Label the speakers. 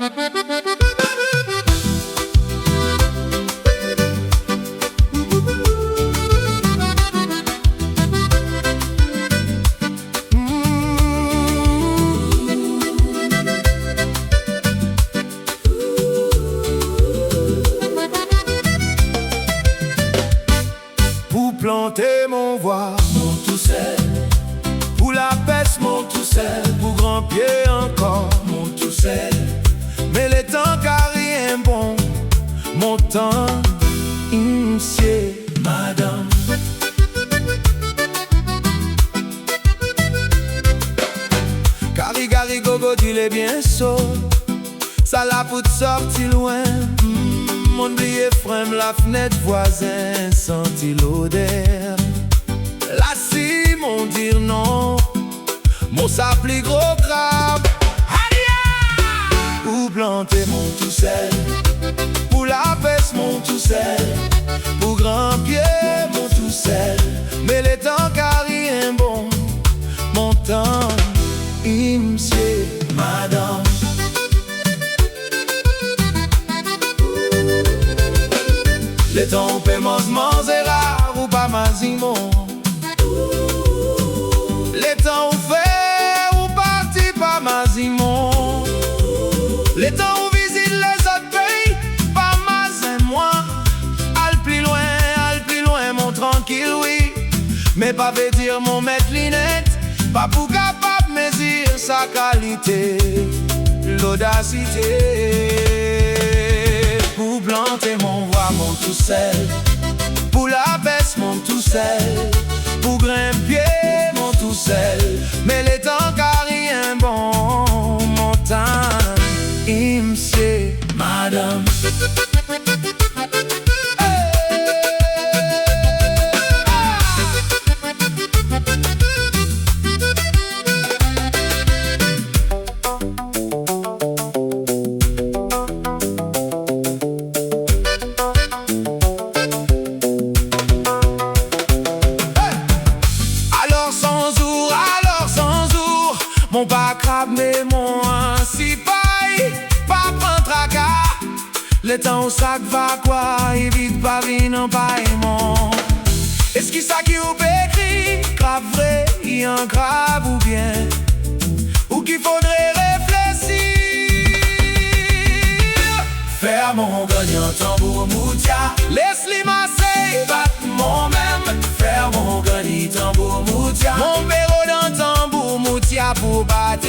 Speaker 1: Pour planter mon voix, mon tout seul. Pour la peste, mon tout seul. Pour grand pied encore, mon tout seul. Mais les temps car rien bon, mon temps, monsieur, madame. Gari gogo, tu l'es bien saut. Ça la fout sorti loin. Mon billet frame la fenêtre voisin, senti l'odeur. Là si mon dire non, mon sapli gros crabe. Pour planter mon tout seul, pour la peste mon tout seul, pour grand pied mon tout seul. Mais les temps car rien bon, mon temps, monsieur, madame. Les temps paiement c'est rare ou pas mazimon. Les temps fait ou parti pas mazimon. Les temps où visite les autres pays, pas mazin moi. Al plus loin, mon tranquille, oui. Mais pas veut dire mon maître linette, pas pour capable mesurer sa qualité, l'audacité. Pour planter mon voix, mon tout seul. Pour la baisse, mon tout seul. Pour grimper, mon tout seul. Mais les temps car rien bon, mon temps, monsieur, madame. Mon pas crabe mais mon si paille, pas prendre tracas. Le temps au sac va quoi, évite pas venir en paillement. Est-ce qu'il ça qui ou écrit, crabe vrai, y un crabe ou bien, ou qu'il faudrait réfléchir. Faire mon gagnant tambour moutia, laisse-les masser, bat mon même. Faire mon gagnant tambour moutia, mon béro dans tambour moutia pour battre.